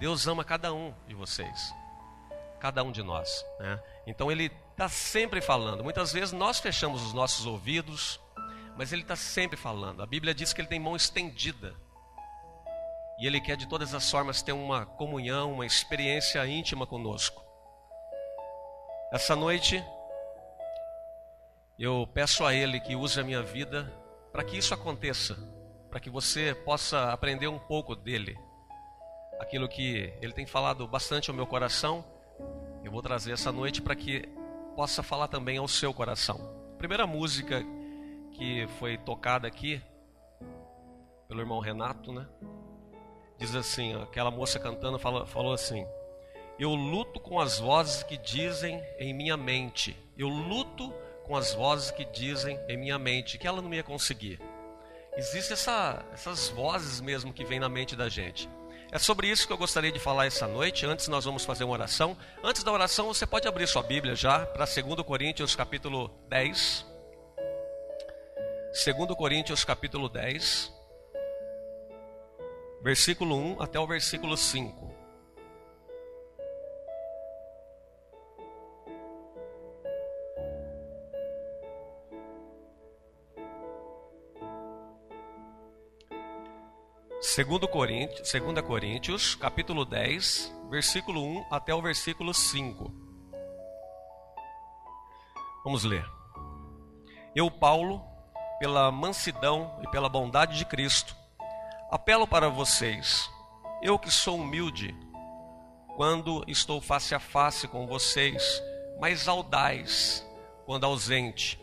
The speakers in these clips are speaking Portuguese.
Deus ama cada um de vocês, cada um de nós, né? Então Ele está sempre falando. Muitas vezes nós fechamos os nossos ouvidos, mas Ele está sempre falando. A Bíblia diz que Ele tem mão estendida. E Ele quer de todas as formas ter uma comunhão, uma experiência íntima conosco. Essa noite, eu peço a Ele que use a minha vida para que isso aconteça, para que você possa aprender um pouco dEle. Aquilo que Ele tem falado bastante ao meu coração, eu vou trazer essa noite para que possa falar também ao seu coração. A primeira música que foi tocada aqui pelo irmão Renato, né? Diz assim, aquela moça cantando falou assim: eu luto com as vozes que dizem em minha mente, eu luto com as vozes que dizem em minha mente que ela não ia conseguir. Existem essas vozes mesmo que vêm na mente da gente. É sobre isso que eu gostaria de falar essa noite. Antes nós vamos fazer uma oração. Antes da oração você pode abrir sua Bíblia já para 2 Coríntios capítulo 10. 2 Coríntios capítulo 10, versículo 1 até o versículo 5. Segundo Coríntios, capítulo 10, versículo 1 até o versículo 5. Vamos ler. Eu, Paulo, pela mansidão e pela bondade de Cristo, apelo para vocês, eu que sou humilde, quando estou face a face com vocês, mas audaz quando ausente.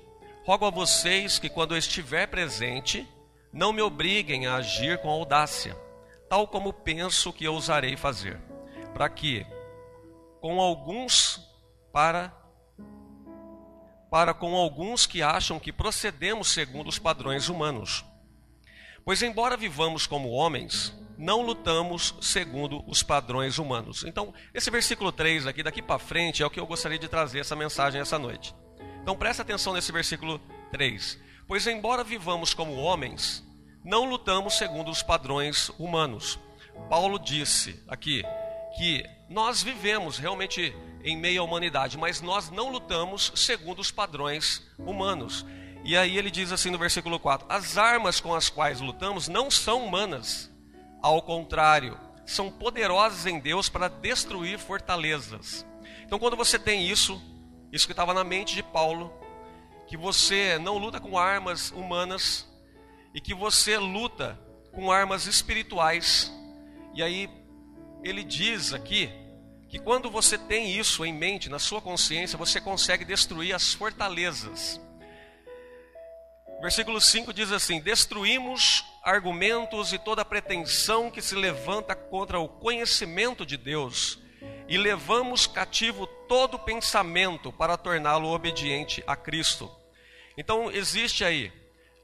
Rogo a vocês que quando eu estiver presente, não me obriguem a agir com audácia, tal como penso que eu ousarei fazer, para que, com alguns que acham que procedemos segundo os padrões humanos. Pois embora vivamos como homens, não lutamos segundo os padrões humanos. Então, esse versículo 3 aqui, daqui para frente, é o que eu gostaria de trazer essa mensagem essa noite. Então, presta atenção nesse versículo 3. Pois embora vivamos como homens, não lutamos segundo os padrões humanos. Paulo disse aqui que nós vivemos realmente em meio à humanidade, mas nós não lutamos segundo os padrões humanos. E aí ele diz assim no versículo 4: as armas com as quais lutamos não são humanas, ao contrário, são poderosas em Deus para destruir fortalezas. Então quando você tem isso que estava na mente de Paulo, que você não luta com armas humanas e que você luta com armas espirituais. E aí ele diz aqui que quando você tem isso em mente, na sua consciência, você consegue destruir as fortalezas. Versículo 5 diz assim: destruímos argumentos e toda pretensão que se levanta contra o conhecimento de Deus, e levamos cativo todo pensamento para torná-lo obediente a Cristo. Então existe aí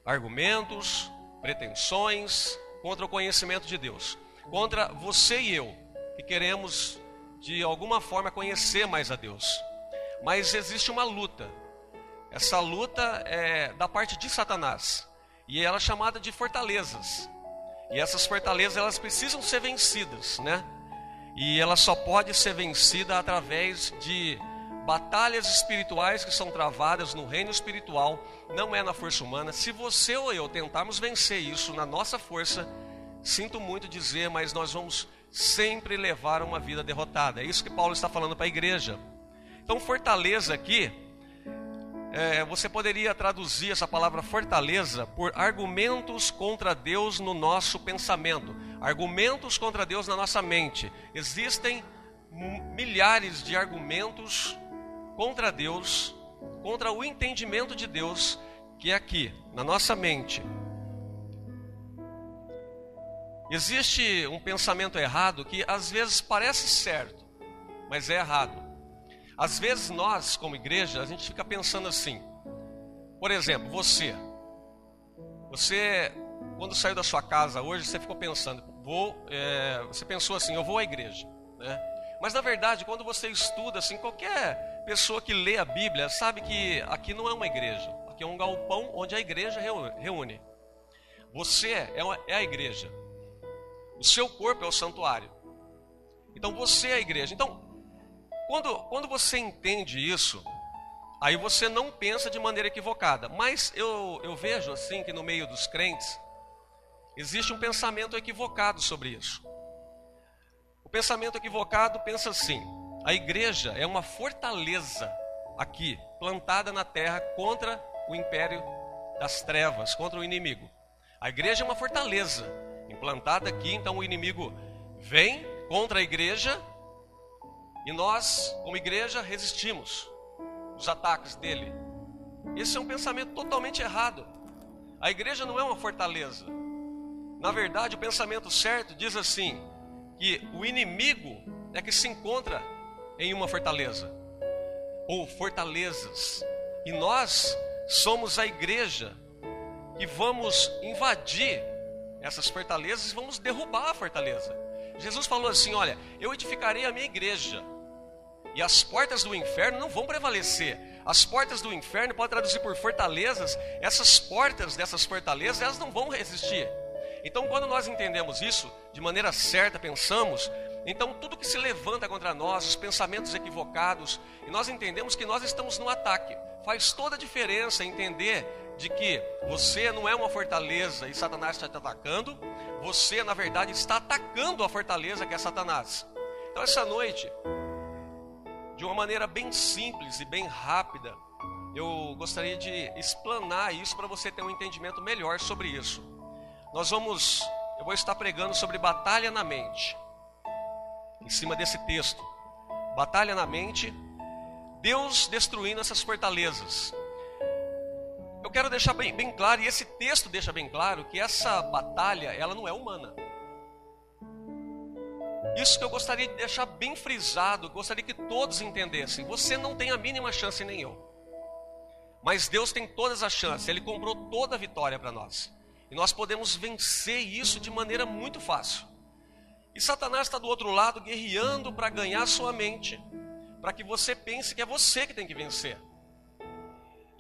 argumentos, pretensões contra o conhecimento de Deus, contra você e eu, que queremos de alguma forma conhecer mais a Deus. Mas existe uma luta. Essa luta é da parte de Satanás, e ela é chamada de fortalezas. E essas fortalezas, elas precisam ser vencidas, né? E ela só pode ser vencida através de batalhas espirituais que são travadas no reino espiritual, não é na força humana. Se você ou eu tentarmos vencer isso na nossa força, sinto muito dizer, mas nós vamos sempre levar uma vida derrotada. É isso que Paulo está falando para a igreja. Então, fortaleza aqui, você poderia traduzir essa palavra fortaleza por argumentos contra Deus no nosso pensamento, argumentos contra Deus na nossa mente. Existem milhares de argumentos contra Deus, contra o entendimento de Deus, que é aqui, na nossa mente. Existe um pensamento errado que às vezes parece certo, mas é errado. Às vezes nós, como igreja, a gente fica pensando assim. Por exemplo, você quando saiu da sua casa hoje, você ficou pensando, você pensou assim, eu vou à igreja, né? Mas na verdade, quando você estuda, assim, qualquer pessoa que lê a Bíblia sabe que aqui não é uma igreja, aqui é um galpão onde a igreja reúne. Você é a igreja, o seu corpo é o santuário. Então você é a igreja. Então, quando você entende isso, aí você não pensa de maneira equivocada. Mas eu vejo assim que no meio dos crentes existe um pensamento equivocado sobre isso. O pensamento equivocado pensa assim: a igreja é uma fortaleza aqui, plantada na terra contra o império das trevas, contra o inimigo. A igreja é uma fortaleza implantada aqui, então o inimigo vem contra a igreja e nós, como igreja, resistimos os ataques dele. Esse é um pensamento totalmente errado. A igreja não é uma fortaleza. Na verdade, o pensamento certo diz assim, que o inimigo é que se encontra em uma fortaleza, ou fortalezas, e nós somos a igreja que vamos invadir essas fortalezas e vamos derrubar a fortaleza. Jesus falou assim: olha, eu edificarei a minha igreja e as portas do inferno não vão prevalecer. As portas do inferno pode traduzir por fortalezas. Essas portas dessas fortalezas, elas não vão resistir. Então, quando nós entendemos isso de maneira certa, pensamos, então tudo que se levanta contra nós, os pensamentos equivocados, e nós entendemos que nós estamos no ataque. Faz toda a diferença entender de que você não é uma fortaleza e Satanás está te atacando. Você, na verdade, está atacando a fortaleza que é Satanás. Então, essa noite, de uma maneira bem simples e bem rápida, eu gostaria de explanar isso para você ter um entendimento melhor sobre isso. Eu vou estar pregando sobre batalha na mente, em cima desse texto. Batalha na mente, Deus destruindo essas fortalezas. Eu quero deixar bem claro, e esse texto deixa bem claro, que essa batalha, ela não é humana. Isso que eu gostaria de deixar bem frisado, gostaria que todos entendessem. Você não tem a mínima chance, nem eu. Mas Deus tem todas as chances, Ele comprou toda a vitória para nós. E nós podemos vencer isso de maneira muito fácil. E Satanás está do outro lado, guerreando para ganhar sua mente, para que você pense que é você que tem que vencer.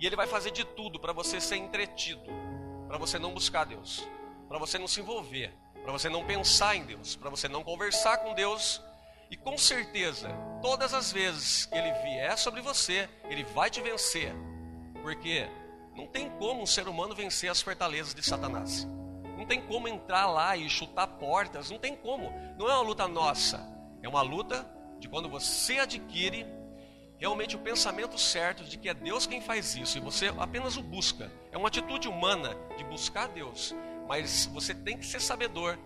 E ele vai fazer de tudo para você ser entretido, para você não buscar Deus, para você não se envolver, para você não pensar em Deus, para você não conversar com Deus. E com certeza, todas as vezes que ele vier sobre você, ele vai te vencer. Porque não tem como um ser humano vencer as fortalezas de Satanás. Não tem como entrar lá e chutar portas, não tem como. Não é uma luta nossa, é uma luta de quando você adquire realmente o pensamento certo de que é Deus quem faz isso e você apenas o busca. É uma atitude humana de buscar Deus, mas você tem que ser sabedor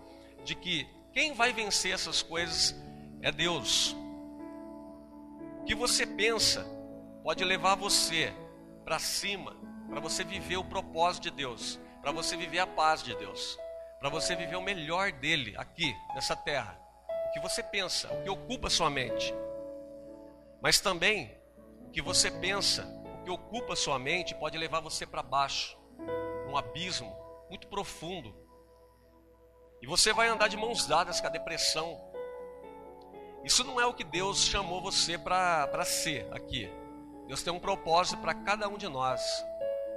de que quem vai vencer essas coisas é Deus. O que você pensa pode levar você para cima, para você viver o propósito de Deus, para você viver a paz de Deus, para você viver o melhor dele aqui nessa terra. O que você pensa, o que ocupa a sua mente. Mas também o que você pensa, o que ocupa a sua mente pode levar você para baixo, um abismo muito profundo. E você vai andar de mãos dadas com a depressão. Isso não é o que Deus chamou você para ser aqui. Deus tem um propósito para cada um de nós.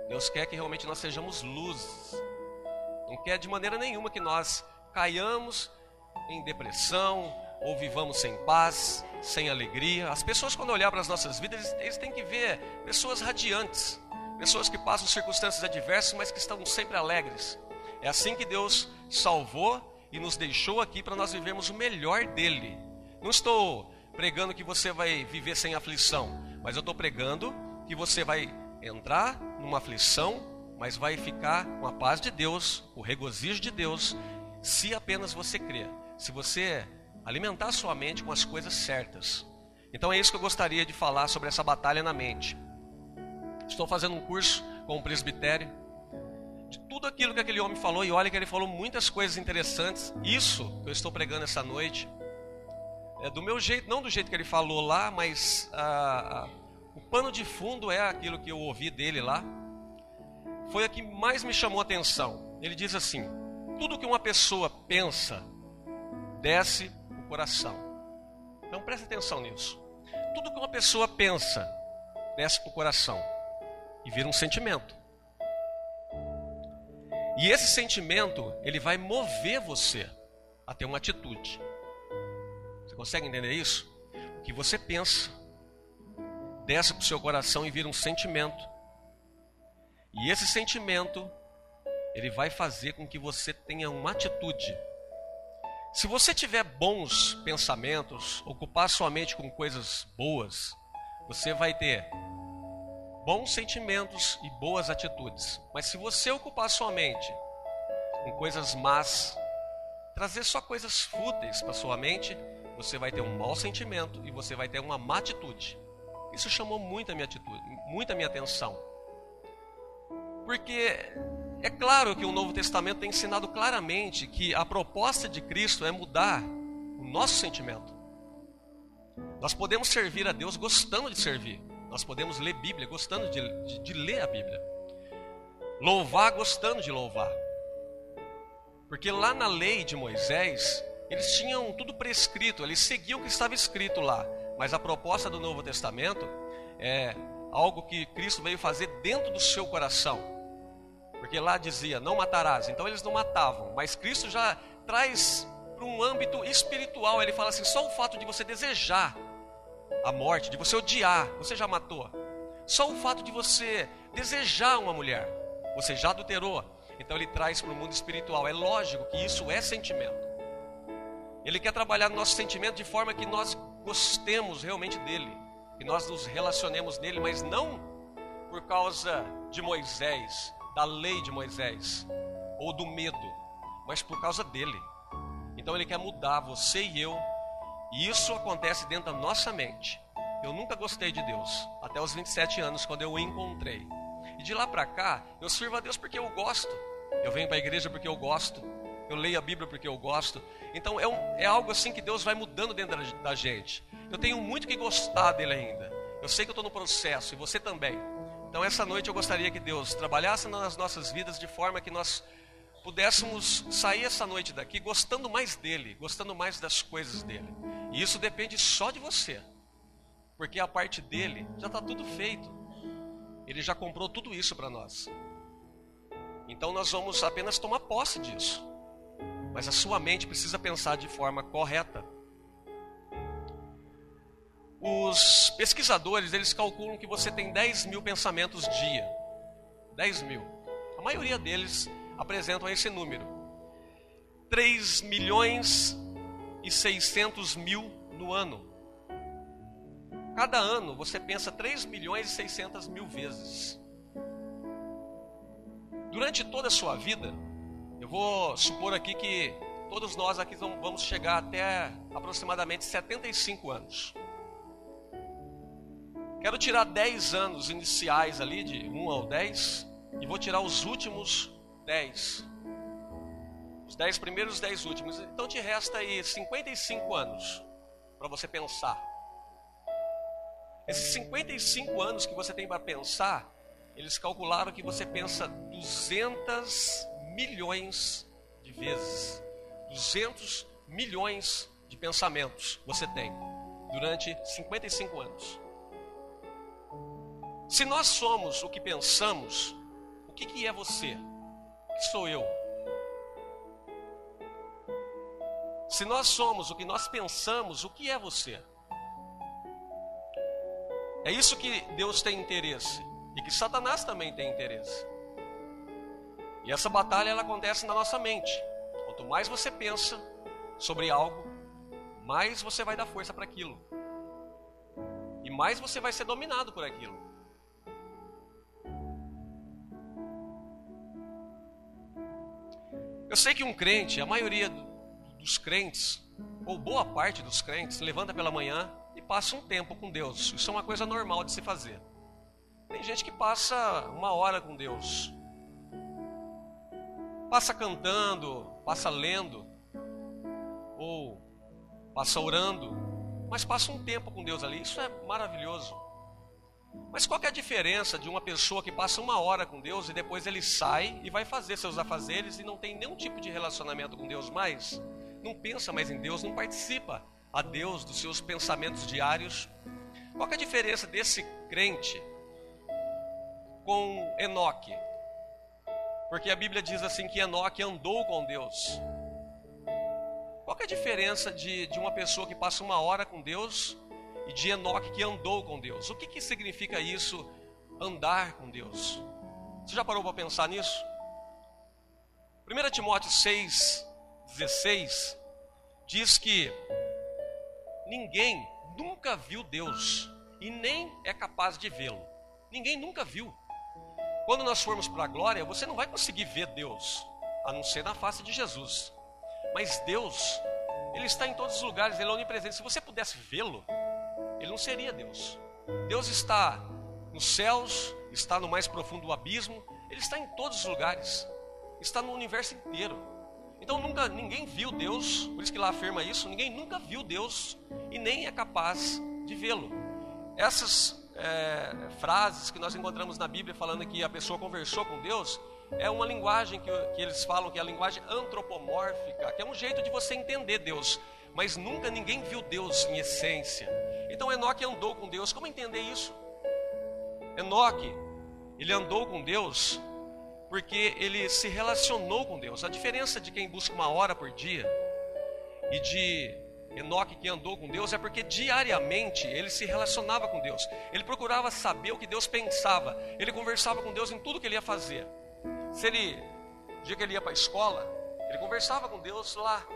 Deus quer que realmente nós sejamos luzes. Não quer de maneira nenhuma que nós caiamos em depressão ou vivamos sem paz, sem alegria. As pessoas, quando olhar para as nossas vidas, eles têm que ver pessoas radiantes, pessoas que passam circunstâncias adversas, mas que estão sempre alegres. É assim que Deus salvou e nos deixou aqui para nós vivermos o melhor dele. Não estou pregando que você vai viver sem aflição, mas eu estou pregando que você vai entrar numa aflição, mas vai ficar com a paz de Deus, o regozijo de Deus, se apenas você crer, se você alimentar a sua mente com as coisas certas. Então é isso que eu gostaria de falar sobre essa batalha na mente. Estou fazendo um curso com o presbitério, de tudo aquilo que aquele homem falou, e olha que ele falou muitas coisas interessantes. Isso que eu estou pregando essa noite é do meu jeito, não do jeito que ele falou lá, mas o pano de fundo é aquilo que eu ouvi dele lá. Foi a que mais me chamou a atenção. Ele diz assim: tudo que uma pessoa pensa desce o coração. Então preste atenção nisso. Tudo que uma pessoa pensa desce para o coração e vira um sentimento. E esse sentimento, ele vai mover você a ter uma atitude. Você consegue entender isso? O que você pensa desce para o seu coração e vira um sentimento. E esse sentimento, ele vai fazer com que você tenha uma atitude. Se você tiver bons pensamentos, ocupar sua mente com coisas boas, você vai ter bons sentimentos e boas atitudes. Mas se você ocupar sua mente com coisas más, trazer só coisas fúteis para sua mente, você vai ter um mau sentimento e você vai ter uma má atitude. Isso chamou muito a minha atitude, muita minha atenção. Porque é claro que o Novo Testamento tem ensinado claramente que a proposta de Cristo é mudar o nosso sentimento. Nós podemos servir a Deus gostando de servir. Nós podemos ler Bíblia gostando de ler a Bíblia. Louvar gostando de louvar. Porque lá na lei de Moisés, eles tinham tudo prescrito, eles seguiam o que estava escrito lá. Mas a proposta do Novo Testamento é algo que Cristo veio fazer dentro do seu coração. Porque lá dizia, não matarás. Então eles não matavam. Mas Cristo já traz para um âmbito espiritual. Ele fala assim, só o fato de você desejar a morte, de você odiar, você já matou. Só o fato de você desejar uma mulher, você já adulterou. Então ele traz para o mundo espiritual. É lógico que isso é sentimento. Ele quer trabalhar no nosso sentimento de forma que nós gostemos realmente dele, que nós nos relacionemos nele, mas não por causa de Moisés, da lei de Moisés, ou do medo, mas por causa dele. Então ele quer mudar você e eu, e isso acontece dentro da nossa mente. Eu nunca gostei de Deus, até os 27 anos, quando eu o encontrei. E de lá para cá, eu sirvo a Deus porque eu gosto. Eu venho para a igreja porque eu gosto. Eu leio a Bíblia porque eu gosto. Então é algo assim que Deus vai mudando dentro da gente. Eu tenho muito que gostar dele ainda. Eu sei que eu estou no processo, e você também. Então essa noite eu gostaria que Deus trabalhasse nas nossas vidas de forma que nós pudéssemos sair essa noite daqui gostando mais dele, gostando mais das coisas dele. E isso depende só de você. Porque a parte dele já está tudo feito. Ele já comprou tudo isso para nós. Então nós vamos apenas tomar posse disso. Mas a sua mente precisa pensar de forma correta. Os pesquisadores, eles calculam que você tem 10 mil pensamentos dia. 10 mil. A maioria deles apresentam esse número. 3 milhões e 600 mil no ano. Cada ano você pensa 3 milhões e 600 mil vezes. Durante toda a sua vida, eu vou supor aqui que todos nós aqui vamos chegar até aproximadamente 75 anos. Quero tirar 10 anos iniciais ali, de 1 ao 10, e vou tirar os últimos 10. Os 10 primeiros, os 10 últimos. Então te resta aí 55 anos para você pensar. Esses 55 anos que você tem para pensar, eles calcularam que você pensa 200 milhões de vezes. 200 milhões de pensamentos você tem durante 55 anos. Se nós somos o que pensamos, o que é você? O que sou eu? Se nós somos o que nós pensamos, o que é você? É isso que Deus tem interesse e que Satanás também tem interesse. E essa batalha ela acontece na nossa mente. Quanto mais você pensa sobre algo, mais você vai dar força para aquilo. E mais você vai ser dominado por aquilo. Eu sei que um crente, a maioria dos crentes, ou boa parte dos crentes, levanta pela manhã e passa um tempo com Deus. Isso é uma coisa normal de se fazer. Tem gente que passa 1 hora com Deus. Passa cantando, passa lendo, ou passa orando, mas passa um tempo com Deus ali. Isso é maravilhoso. Mas qual que é a diferença de uma pessoa que passa 1 hora com Deus e depois ele sai e vai fazer seus afazeres e não tem nenhum tipo de relacionamento com Deus mais? Não pensa mais em Deus, não participa a Deus dos seus pensamentos diários. Qual que é a diferença desse crente com Enoque? Porque a Bíblia diz assim que Enoque andou com Deus. Qual que é a diferença de uma pessoa que passa 1 hora com Deus e de Enoque que andou com Deus? O que significa isso, andar com Deus? Você já parou para pensar nisso? 1 Timóteo 6,16 diz que ninguém nunca viu Deus e nem é capaz de vê-lo. Ninguém nunca viu. Quando nós formos para a glória, você não vai conseguir ver Deus, a não ser na face de Jesus. Mas Deus, Ele está em todos os lugares, Ele é onipresente. Se você pudesse vê-lo, Ele não seria Deus. Deus está nos céus, está no mais profundo do abismo, Ele está em todos os lugares, está no universo inteiro. Então ninguém viu Deus, por isso que lá afirma isso, ninguém nunca viu Deus e nem é capaz de vê-lo. Essas frases que nós encontramos na Bíblia falando que a pessoa conversou com Deus, é uma linguagem que eles falam que é a linguagem antropomórfica, que é um jeito de você entender Deus, mas nunca ninguém viu Deus em essência. Então Enoque andou com Deus. Como entender isso? Enoque, ele andou com Deus porque ele se relacionou com Deus. A diferença de quem busca 1 hora por dia e de Enoque que andou com Deus é porque diariamente ele se relacionava com Deus. Ele procurava saber o que Deus pensava. Ele conversava com Deus em tudo que ele ia fazer. No dia que ele ia para a escola, ele conversava com Deus lá.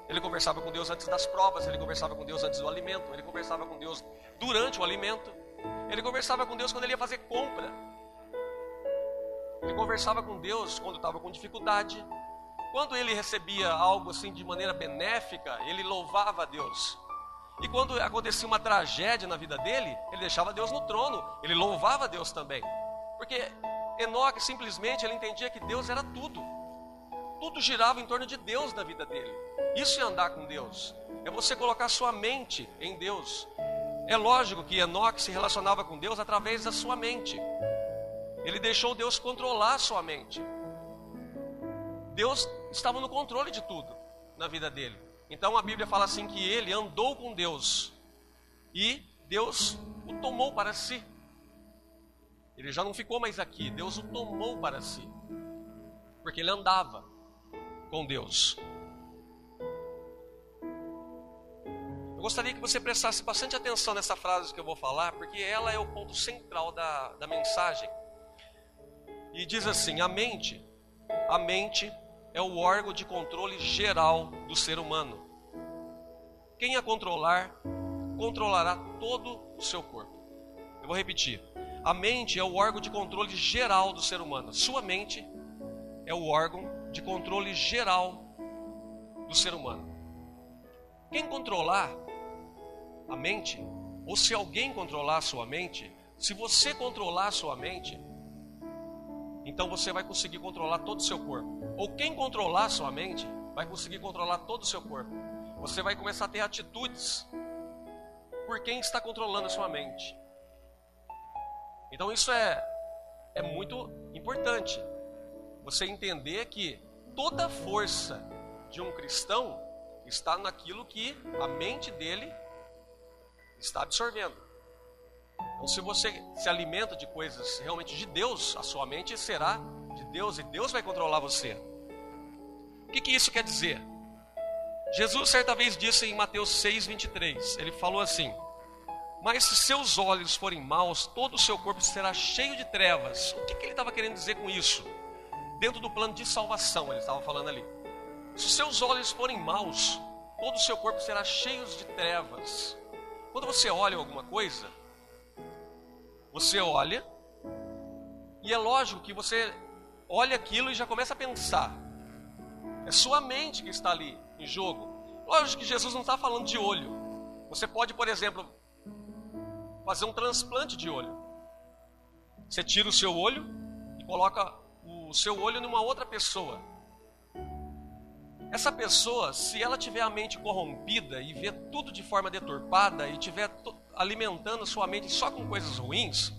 Ele conversava com Deus antes das provas, ele conversava com Deus antes do alimento, ele conversava com Deus durante o alimento, ele conversava com Deus quando ele ia fazer compra. Ele conversava com Deus quando estava com dificuldade. Quando ele recebia algo assim de maneira benéfica, ele louvava a Deus. E quando acontecia uma tragédia na vida dele, ele deixava Deus no trono, ele louvava a Deus também. Porque Enoque simplesmente ele entendia que Deus era tudo. Tudo girava em torno de Deus na vida dele. Isso é andar com Deus. É você colocar sua mente em Deus. É lógico que Enoque se relacionava com Deus através da sua mente. Ele deixou Deus controlar a sua mente. Deus estava no controle de tudo na vida dele. Então a Bíblia fala assim que ele andou com Deus e Deus o tomou para si. Ele já não ficou mais aqui, Deus o tomou para si, porque ele andava com Deus. Eu gostaria que você prestasse bastante atenção nessa frase que eu vou falar, porque ela é o ponto central da mensagem. E diz assim: a mente é o órgão de controle geral do ser humano. Quem a controlar, controlará todo o seu corpo. Eu vou repetir. A mente é o órgão de controle geral do ser humano. Sua mente é o órgão de controle geral do ser humano. Quem controlar a mente, ou se alguém controlar a sua mente, se você controlar a sua mente, então você vai conseguir controlar todo o seu corpo. Ou quem controlar a sua mente, vai conseguir controlar todo o seu corpo. Você vai começar a ter atitudes por quem está controlando a sua mente. Então isso é muito importante. Você entender que toda a força de um cristão está naquilo que a mente dele está absorvendo. Então se você se alimenta de coisas realmente de Deus, a sua mente será de Deus e Deus vai controlar você. O que isso quer dizer? Jesus certa vez disse em Mateus 6,23, ele falou assim: mas se seus olhos forem maus, todo o seu corpo será cheio de trevas. O que ele estava querendo dizer com isso? Dentro do plano de salvação, ele estava falando ali. Se seus olhos forem maus, todo o seu corpo será cheio de trevas. Quando você olha alguma coisa, você olha, e é lógico que você olha aquilo e já começa a pensar. É sua mente que está ali em jogo. Lógico que Jesus não está falando de olho. Você pode, por exemplo, fazer um transplante de olho. Você tira o seu olho e coloca o seu olho numa outra pessoa. Essa pessoa, se ela tiver a mente corrompida e ver tudo de forma deturpada e estiver alimentando sua mente só com coisas ruins,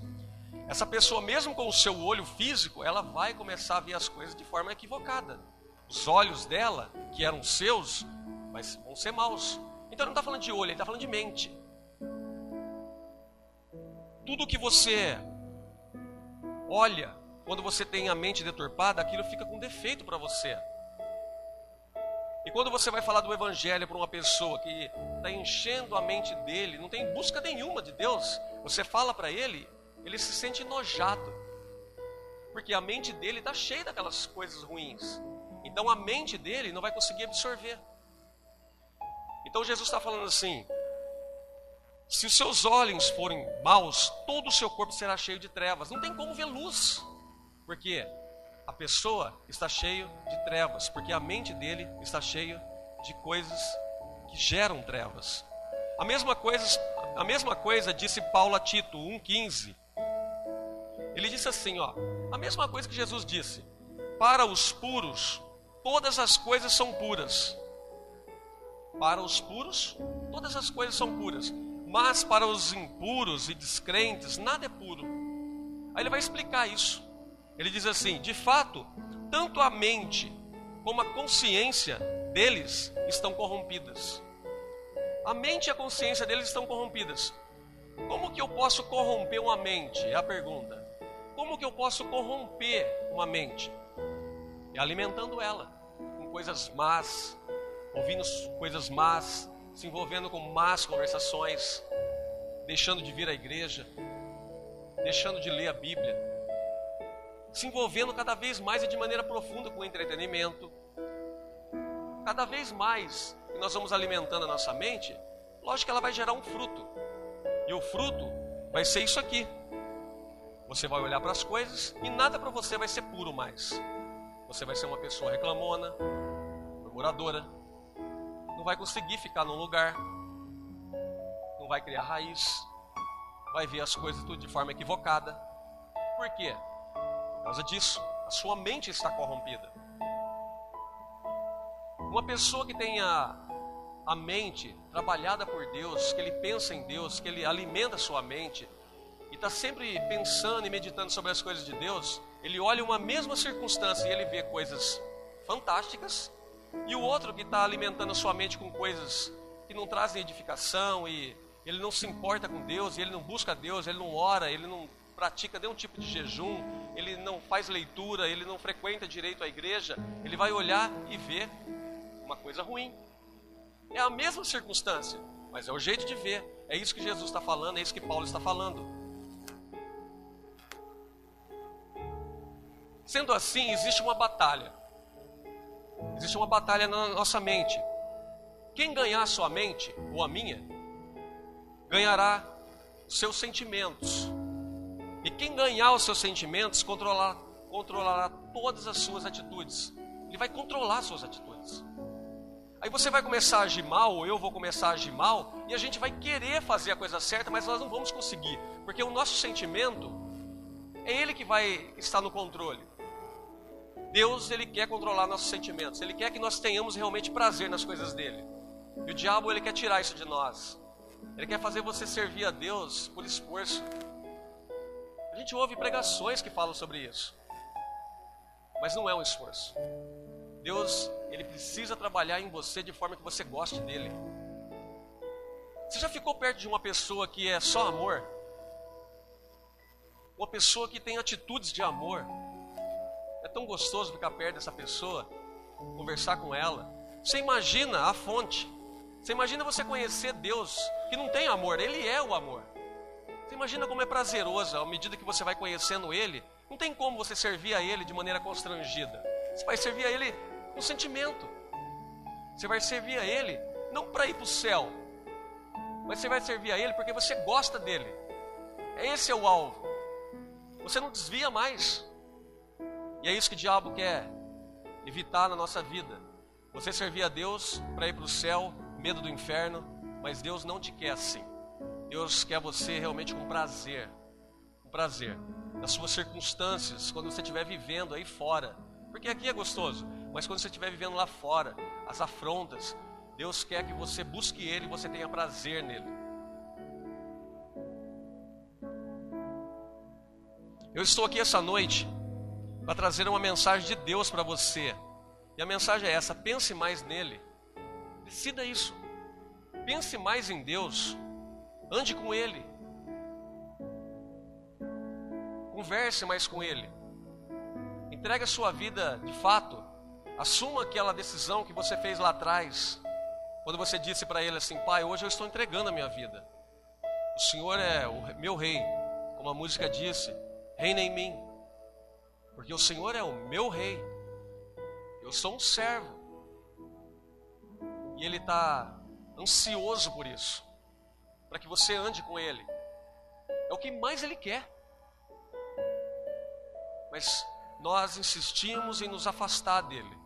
essa pessoa, mesmo com o seu olho físico, ela vai começar a ver as coisas de forma equivocada. Os olhos dela, que eram seus, vão ser maus. Então ele não está falando de olho, ele está falando de mente. Tudo que você olha, quando você tem a mente deturpada, aquilo fica com defeito para você. E quando você vai falar do evangelho para uma pessoa que está enchendo a mente dele, não tem busca nenhuma de Deus, você fala para ele, ele se sente enojado, porque a mente dele está cheia daquelas coisas ruins. Então a mente dele não vai conseguir absorver. Então Jesus está falando assim: se os seus olhos forem maus, todo o seu corpo será cheio de trevas. Não tem como ver luz, porque a pessoa está cheia de trevas, porque a mente dele está cheia de coisas que geram trevas. A mesma coisa disse Paulo a Tito 1,15. Ele disse assim, a mesma coisa que Jesus disse: para os puros, todas as coisas são puras. Para os puros, todas as coisas são puras, mas para os impuros e descrentes, nada é puro. Aí ele vai explicar isso. Ele diz assim: de fato, tanto a mente como a consciência deles estão corrompidas. A mente e a consciência deles estão corrompidas. Como que eu posso corromper uma mente? É a pergunta. Como que eu posso corromper uma mente? É alimentando ela com coisas más, ouvindo coisas más, se envolvendo com más conversações, deixando de vir à igreja, deixando de ler a Bíblia, se envolvendo cada vez mais e de maneira profunda com o entretenimento. Cada vez mais que nós vamos alimentando a nossa mente, lógico que ela vai gerar um fruto. E o fruto vai ser isso aqui. Você vai olhar para as coisas e nada para você vai ser puro mais. Você vai ser uma pessoa reclamona, murmuradora, não vai conseguir ficar num lugar, não vai criar raiz, vai ver as coisas tudo de forma equivocada. Por quê? Por causa disso, a sua mente está corrompida. Uma pessoa que tenha a mente trabalhada por Deus, que ele pensa em Deus, que ele alimenta a sua mente e está sempre pensando e meditando sobre as coisas de Deus, ele olha uma mesma circunstância e ele vê coisas fantásticas, e o outro que está alimentando a sua mente com coisas que não trazem edificação, e ele não se importa com Deus, e ele não busca Deus, ele não ora, ele não pratica nenhum tipo de jejum, ele não faz leitura, ele não frequenta direito a igreja, ele vai olhar e ver uma coisa ruim. É a mesma circunstância, mas é o jeito de ver. É isso que Jesus está falando, é isso que Paulo está falando. Sendo assim, existe uma batalha. Existe uma batalha na nossa mente. Quem ganhar a sua mente, ou a minha, ganhará os seus sentimentos. E quem ganhar os seus sentimentos, controlará todas as suas atitudes. Ele vai controlar as suas atitudes. Aí você vai começar a agir mal, ou eu vou começar a agir mal, e a gente vai querer fazer a coisa certa, mas nós não vamos conseguir. Porque o nosso sentimento, é ele que vai estar no controle. Deus, ele quer controlar nossos sentimentos. Ele quer que nós tenhamos realmente prazer nas coisas dele. E o diabo, ele quer tirar isso de nós. Ele quer fazer você servir a Deus por esforço. A gente ouve pregações que falam sobre isso. Mas não é um esforço. Deus, ele precisa trabalhar em você de forma que você goste dele. Você já ficou perto de uma pessoa que é só amor? Uma pessoa que tem atitudes de amor. É tão gostoso ficar perto dessa pessoa, conversar com ela. Você imagina a fonte. Você imagina você conhecer Deus, que não tem amor, ele é o amor. Você imagina como é prazeroso, à medida que você vai conhecendo ele, não tem como você servir a ele de maneira constrangida. Você vai servir a ele com sentimento. Você vai servir a ele não para ir para o céu, mas você vai servir a ele porque você gosta dele. Esse é o alvo. Você não desvia mais. E é isso que o diabo quer evitar na nossa vida. Você servir a Deus para ir para o céu, medo do inferno, mas Deus não te quer assim. Deus quer você realmente com prazer. Com prazer. Nas suas circunstâncias, quando você estiver vivendo aí fora. Porque aqui é gostoso, mas quando você estiver vivendo lá fora, as afrontas, Deus quer que você busque Ele e você tenha prazer nele. Eu estou aqui essa noite para trazer uma mensagem de Deus para você. E a mensagem é essa: pense mais nele. Decida isso. Pense mais em Deus. Ande com Ele. Converse mais com Ele. Entregue a sua vida, de fato, Assuma aquela decisão que você fez lá atrás, quando você disse para Ele assim: Pai, hoje eu estou entregando a minha vida. O Senhor é o meu rei, como a música disse, reina em mim. Porque o Senhor é o meu rei. Eu sou um servo. E Ele está ansioso por isso, para que você ande com Ele. É o que mais Ele quer. Mas nós insistimos em nos afastar dEle.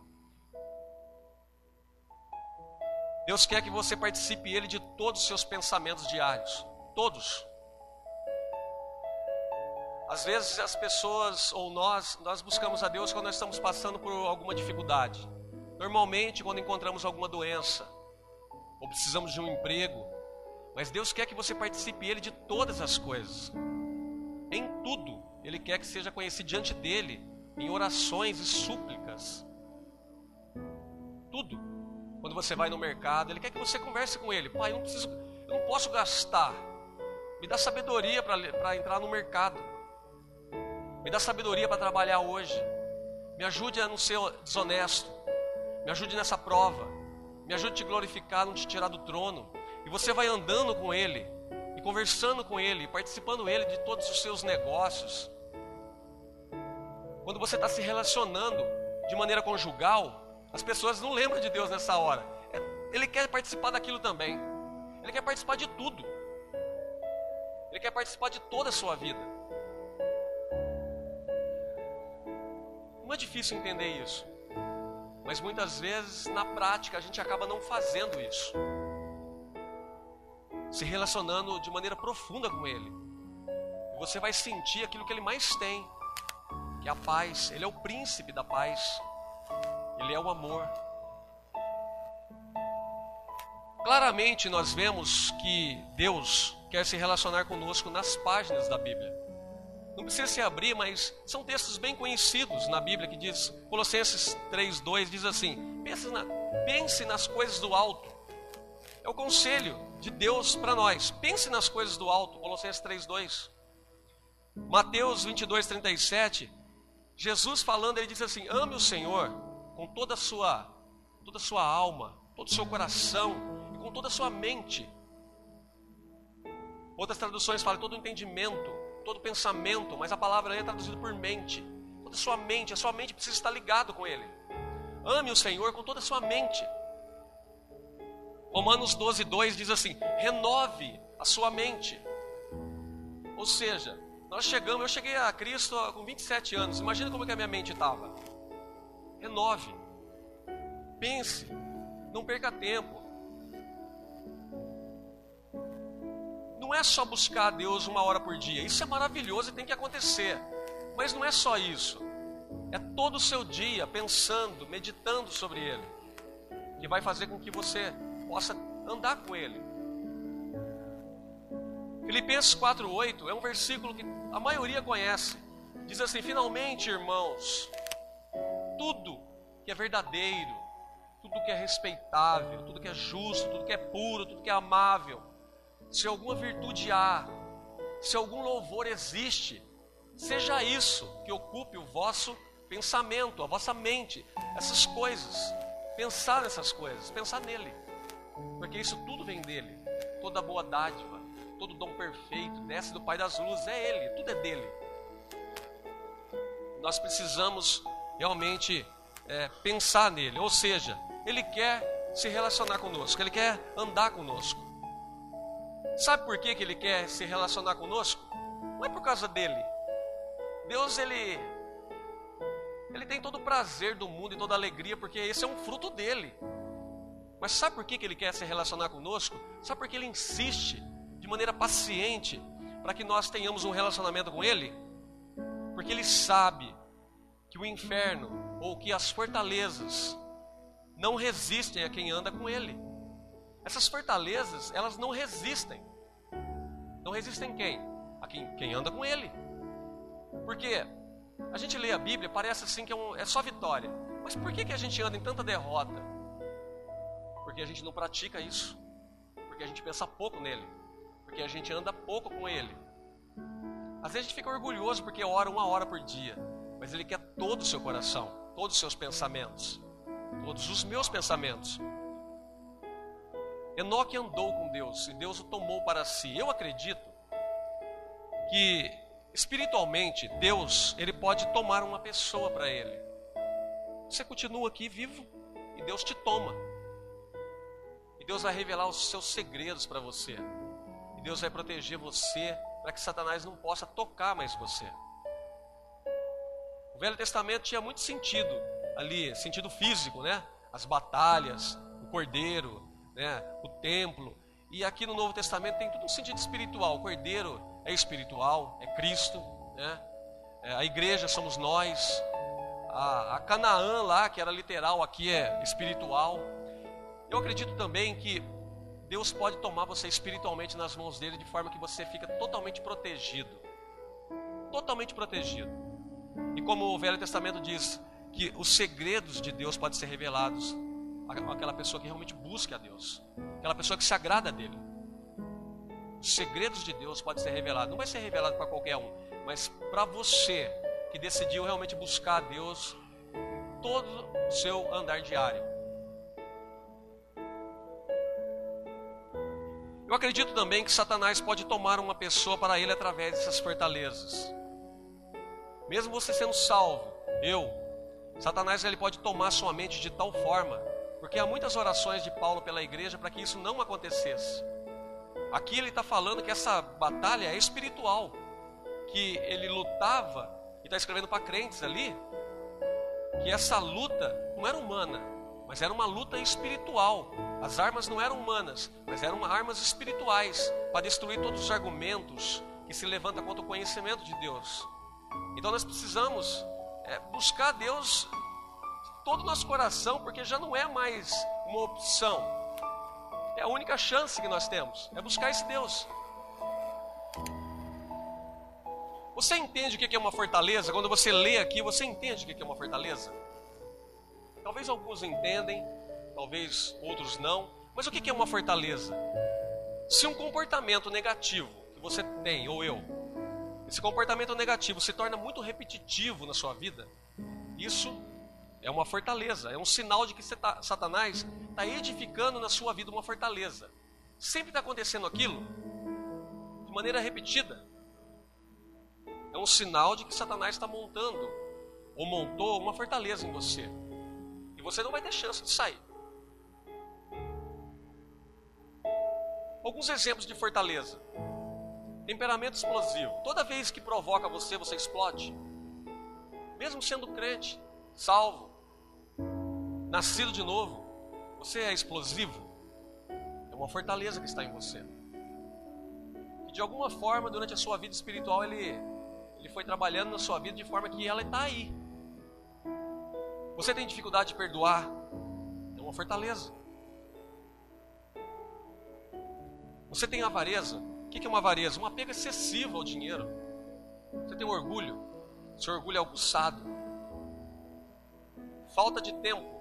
Deus quer que você participe Ele de todos os seus pensamentos diários. Todos. Às vezes as pessoas ou nós buscamos a Deus quando nós estamos passando por alguma dificuldade. Normalmente quando encontramos alguma doença, ou precisamos de um emprego. Mas Deus quer que você participe Ele de todas as coisas. Em tudo, Ele quer que seja conhecido diante dEle, em orações e súplicas. Tudo. Quando você vai no mercado, Ele quer que você converse com Ele. Pai, eu não posso gastar. Me dá sabedoria para entrar no mercado. Me dá sabedoria para trabalhar hoje. Me ajude a não ser desonesto. Me ajude nessa prova. Me ajude a te glorificar, não te tirar do trono. E você vai andando com Ele, e conversando com Ele, participando Ele de todos os seus negócios. Quando você está se relacionando de maneira conjugal, as pessoas não lembram de Deus nessa hora. Ele quer participar daquilo também. Ele quer participar de tudo. Ele quer participar de toda a sua vida. Não é difícil entender isso. Mas muitas vezes, na prática, a gente acaba não fazendo isso. Se relacionando de maneira profunda com Ele. E você vai sentir aquilo que Ele mais tem, que é a paz. Ele é o príncipe da paz. Ele é o amor. Claramente nós vemos que Deus quer se relacionar conosco nas páginas da Bíblia. Não precisa se abrir, mas são textos bem conhecidos na Bíblia que diz, Colossenses 3:2 diz assim: pense nas coisas do alto. É o conselho de Deus para nós. Pense nas coisas do alto, Colossenses 3:2. Mateus 22:37, Jesus falando, ele diz assim: ame o Senhor com toda a sua alma, todo o seu coração e com toda a sua mente. Outras traduções falam todo o entendimento, todo pensamento, mas a palavra aí é traduzida por mente. Toda a sua mente precisa estar ligada com Ele. Ame o Senhor com toda a sua mente. Romanos 12:2 diz assim: renove a sua mente. Ou seja, eu cheguei a Cristo com 27 anos. Imagina como que a minha mente estava. Renove. Pense. Não perca tempo. Não é só buscar a Deus 1 hora por dia. Isso é maravilhoso e tem que acontecer. Mas não é só isso. É todo o seu dia pensando, meditando sobre Ele, que vai fazer com que você possa andar com Ele. Filipenses 4:8 é um versículo que a maioria conhece. Diz assim: finalmente, irmãos, tudo que é verdadeiro, tudo que é respeitável, tudo que é justo, tudo que é puro, tudo que é amável, se alguma virtude há, se algum louvor existe, seja isso que ocupe o vosso pensamento, a vossa mente, essas coisas. Pensar nessas coisas, pensar nele, porque isso tudo vem dele. Toda boa dádiva, todo dom perfeito desce do Pai das luzes, é Ele, tudo é dele. Nós precisamos realmente pensar nele, ou seja, Ele quer se relacionar conosco, Ele quer andar conosco. Sabe por que Ele quer se relacionar conosco? Não é por causa dele. Deus, Ele tem todo o prazer do mundo e toda a alegria, porque esse é um fruto dele. Mas sabe por que Ele quer se relacionar conosco? Sabe por que Ele insiste de maneira paciente para que nós tenhamos um relacionamento com Ele? Porque Ele sabe que o inferno ou que as fortalezas não resistem a quem anda com Ele. Essas fortalezas, elas não resistem. Não resistem quem? A quem anda com Ele. Porque a gente lê a Bíblia, parece assim que é só vitória. Mas por que a gente anda em tanta derrota? Porque a gente não pratica isso. Porque a gente pensa pouco nele. Porque a gente anda pouco com Ele. Às vezes a gente fica orgulhoso porque ora 1 hora por dia. Mas Ele quer todo o seu coração, todos os seus pensamentos. todos os meus pensamentos. Enoque andou com Deus e Deus o tomou para si. Eu acredito que espiritualmente Deus, ele pode tomar uma pessoa para ele. Você continua aqui vivo e Deus te toma. E Deus vai revelar os seus segredos para você. E Deus vai proteger você para que Satanás não possa tocar mais você. O Velho Testamento tinha muito sentido ali, sentido físico, né? As batalhas, o cordeiro, né? O templo. E aqui no Novo Testamento tem tudo um sentido espiritual. O cordeiro é espiritual, é Cristo, né? A igreja somos nós. A Canaã lá, que era literal, aqui é espiritual. Eu acredito também que Deus pode tomar você espiritualmente nas mãos dele de forma que você fica totalmente protegido. Totalmente protegido. E como o Velho Testamento diz que os segredos de Deus podem ser revelados àquela pessoa que realmente busca a Deus, aquela pessoa que se agrada dele. Os segredos de Deus podem ser revelados. Não vai ser revelado para qualquer um, mas para você que decidiu realmente buscar a Deus todo o seu andar diário. Eu acredito também que Satanás pode tomar uma pessoa para ele através dessas fortalezas. Mesmo você sendo salvo, Satanás ele pode tomar sua mente de tal forma, porque há muitas orações de Paulo pela igreja para que isso não acontecesse. Aqui ele está falando que essa batalha é espiritual, que ele lutava, e está escrevendo para crentes ali, que essa luta não era humana, mas era uma luta espiritual. As armas não eram humanas, mas eram armas espirituais, para destruir todos os argumentos que se levantam contra o conhecimento de Deus. Então nós precisamos buscar Deus de todo o nosso coração, porque já não é mais uma opção. É a única chance que nós temos, é buscar esse Deus. Você entende o que é uma fortaleza? Quando você lê aqui, você entende o que é uma fortaleza? Talvez alguns entendem, talvez outros não. Mas o que é uma fortaleza? Se um comportamento negativo que você tem, ou eu, esse comportamento negativo se torna muito repetitivo na sua vida, isso é uma fortaleza, é um sinal de que Satanás está edificando na sua vida uma fortaleza. Sempre está acontecendo aquilo de maneira repetida. É um sinal de que Satanás está montando, ou montou uma fortaleza em você. E você não vai ter chance de sair. Alguns exemplos de fortaleza. Temperamento explosivo. Toda vez que provoca você, você explode. Mesmo sendo crente, salvo, nascido de novo, você é explosivo. É uma fortaleza que está em você. E de alguma forma, durante a sua vida espiritual, ele foi trabalhando na sua vida de forma que ela está aí. Você tem dificuldade de perdoar? É uma fortaleza. Você tem avareza? O que é uma avareza? Um apego excessivo ao dinheiro. Você tem orgulho? Seu orgulho é aguçado. Falta de tempo.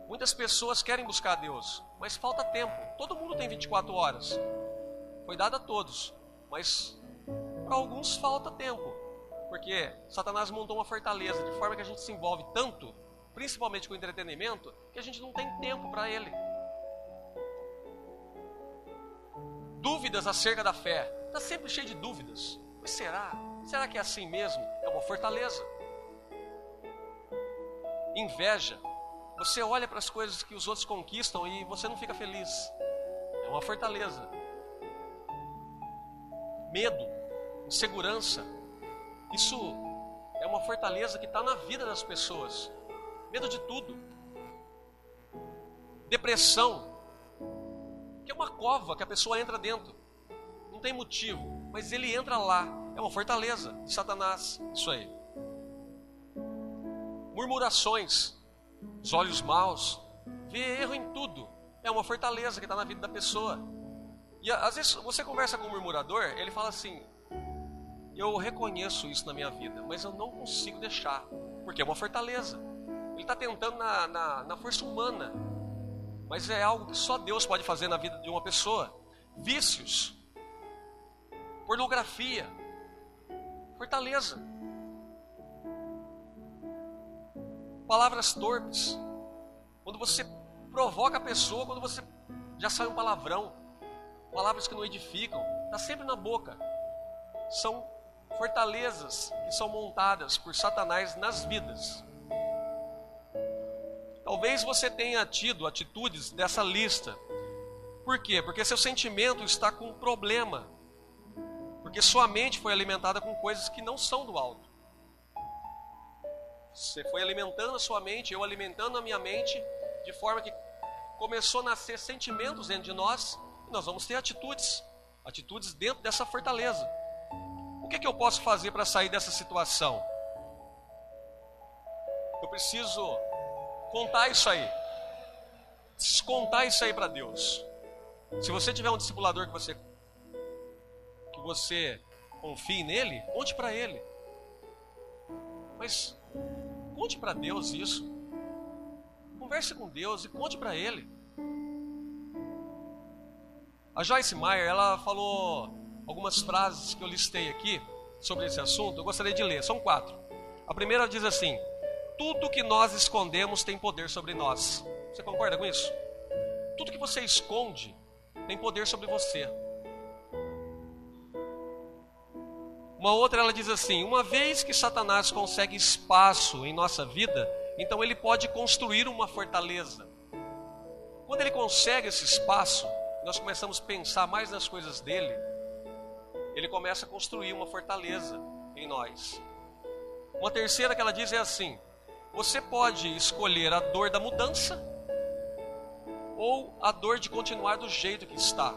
Muitas pessoas querem buscar a Deus, mas falta tempo. Todo mundo tem 24 horas. Foi dado a todos, mas para alguns falta tempo. Porque Satanás montou uma fortaleza de forma que a gente se envolve tanto, principalmente com o entretenimento, que a gente não tem tempo para ele. Dúvidas acerca da fé. Está sempre cheio de dúvidas. Mas será? Será que é assim mesmo? É uma fortaleza. Inveja. Você olha para as coisas que os outros conquistam e você não fica feliz. É uma fortaleza. Medo, insegurança. Isso é uma fortaleza que está na vida das pessoas. Medo de tudo. Depressão, que é uma cova que a pessoa entra dentro. Não tem motivo, mas ele entra lá. É uma fortaleza de Satanás. Isso aí. Murmurações, os olhos maus, vê erro em tudo. É uma fortaleza que está na vida da pessoa. E às vezes você conversa com um murmurador, ele fala assim: eu reconheço isso na minha vida, mas eu não consigo deixar, porque é uma fortaleza. Ele está tentando na força humana, mas é algo que só Deus pode fazer na vida de uma pessoa. Vícios, pornografia, fortaleza. palavras torpes, quando você provoca a pessoa, quando você já sai um palavrão, palavras que não edificam, está sempre na boca. São fortalezas que são montadas por Satanás nas vidas. Talvez você tenha tido atitudes dessa lista. Por quê? Porque seu sentimento está com um problema. Porque sua mente foi alimentada com coisas que não são do alto. Você foi alimentando a sua mente, eu alimentando a minha mente, de forma que começou a nascer sentimentos dentro de nós, e nós vamos ter atitudes dentro dessa fortaleza. O que eu posso fazer para sair dessa situação? Eu preciso contar isso aí. Preciso contar isso aí para Deus. Se você tiver um discipulador que você confie nele, conte para ele. Mas conte para Deus isso. Converse com Deus e conte para ele. A Joyce Meyer, ela falou algumas frases que eu listei aqui sobre esse assunto. Eu gostaria de ler, são 4. A primeira diz assim: tudo que nós escondemos tem poder sobre nós. Você concorda com isso? Tudo que você esconde tem poder sobre você. Uma outra, ela diz assim: uma vez que Satanás consegue espaço em nossa vida, então ele pode construir uma fortaleza. Quando ele consegue esse espaço, nós começamos a pensar mais nas coisas dele, ele começa a construir uma fortaleza em nós. Uma terceira que ela diz é assim: você pode escolher a dor da mudança ou a dor de continuar do jeito que está.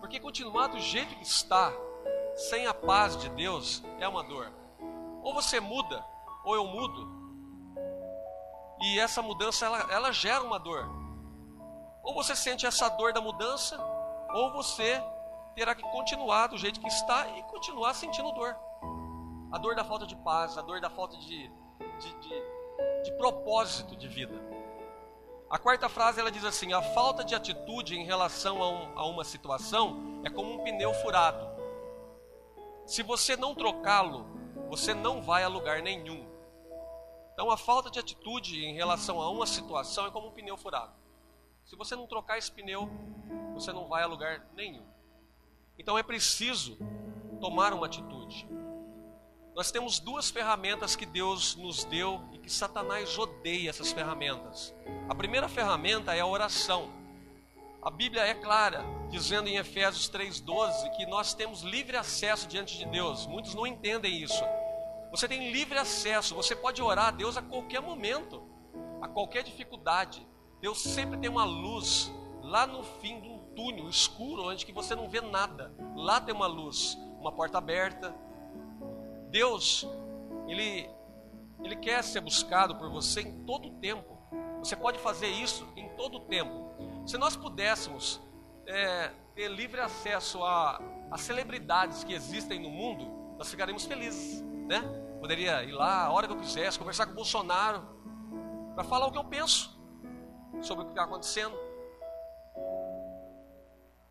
Porque continuar do jeito que está, sem a paz de Deus, é uma dor. Ou você muda, ou eu mudo. E essa mudança, ela gera uma dor. Ou você sente essa dor da mudança, ou você terá que continuar do jeito que está e continuar sentindo dor. A dor da falta de paz, a dor da falta de propósito de vida. A quarta frase, ela diz assim: a falta de atitude em relação a uma situação é como um pneu furado. Se você não trocá-lo, você não vai a lugar nenhum. Então a falta de atitude em relação a uma situação é como um pneu furado. Se você não trocar esse pneu, você não vai a lugar nenhum. Então é preciso tomar uma atitude. Nós temos 2 ferramentas que Deus nos deu e que Satanás odeia essas ferramentas. A primeira ferramenta é a oração. A Bíblia é clara, dizendo em Efésios 3:12 que nós temos livre acesso diante de Deus. Muitos não entendem isso. Você tem livre acesso, você pode orar a Deus a qualquer momento, a qualquer dificuldade. Deus sempre tem uma luz lá no fim de um túnel escuro, onde que você não vê nada. Lá tem uma luz, uma porta aberta. Deus, Ele quer ser buscado por você em todo o tempo. Você pode fazer isso em todo o tempo. Se nós pudéssemos ter livre acesso a celebridades que existem no mundo, nós ficaríamos felizes, né? Poderia ir lá a hora que eu quisesse, conversar com o Bolsonaro, para falar o que eu penso sobre o que está acontecendo.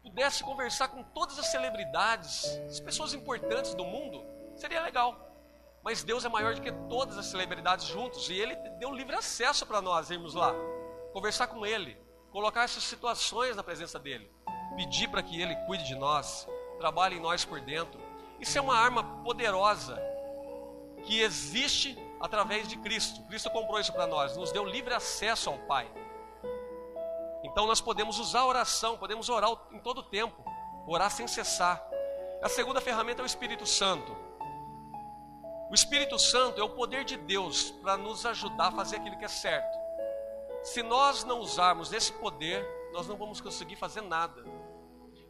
Pudesse conversar com todas as celebridades, as pessoas importantes do mundo, seria legal. Mas Deus é maior do que todas as celebridades juntos, e Ele deu livre acesso para nós irmos lá, conversar com Ele, colocar essas situações na presença dEle, pedir para que Ele cuide de nós, trabalhe em nós por dentro. Isso é uma arma poderosa que existe através de Cristo. Cristo comprou isso para nós, nos deu livre acesso ao Pai. Então nós podemos usar a oração, podemos orar em todo o tempo, orar sem cessar. A segunda ferramenta é o Espírito Santo. O Espírito Santo é o poder de Deus para nos ajudar a fazer aquilo que é certo. Se nós não usarmos esse poder, nós não vamos conseguir fazer nada.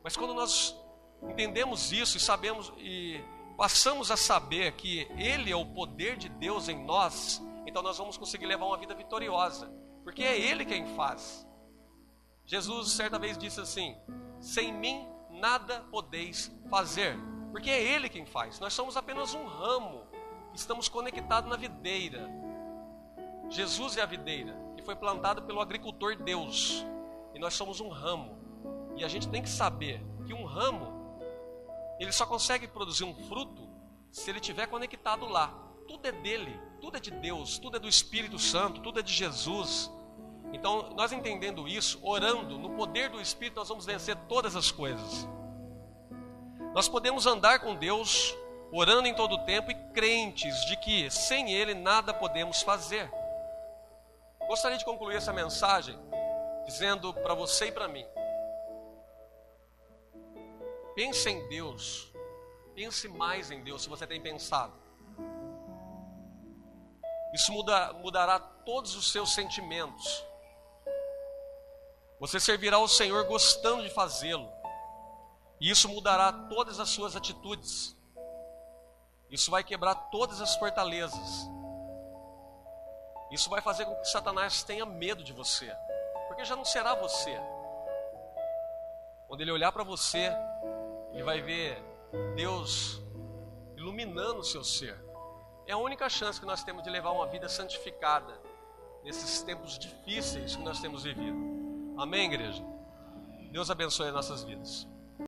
Mas quando nós entendemos isso e sabemos e passamos a saber que Ele é o poder de Deus em nós, então nós vamos conseguir levar uma vida vitoriosa, porque é Ele quem faz. Jesus certa vez disse assim: sem mim nada podeis fazer, porque é Ele quem faz. Nós somos apenas um ramo, estamos conectados na videira. Jesus é a videira, que foi plantada pelo agricultor Deus, e nós somos um ramo. E a gente tem que saber que um ramo, ele só consegue produzir um fruto se ele estiver conectado lá. tudo é dele, tudo é de Deus, tudo é do Espírito Santo, tudo é de Jesus. Então, nós entendendo isso, orando no poder do Espírito, nós vamos vencer todas as coisas. Nós podemos andar com Deus, orando em todo o tempo e crentes de que sem Ele nada podemos fazer. Gostaria de concluir essa mensagem dizendo para você e para mim: pense em Deus, pense mais em Deus se você tem pensado. Isso mudará todos os seus sentimentos. Você servirá ao Senhor gostando de fazê-lo. E isso mudará todas as suas atitudes. Isso vai quebrar todas as fortalezas. Isso vai fazer com que Satanás tenha medo de você. Porque já não será você. Quando ele olhar para você, ele vai ver Deus iluminando o seu ser. É a única chance que nós temos de levar uma vida santificada nesses tempos difíceis que nós temos vivido. Amém, igreja? Deus abençoe as nossas vidas.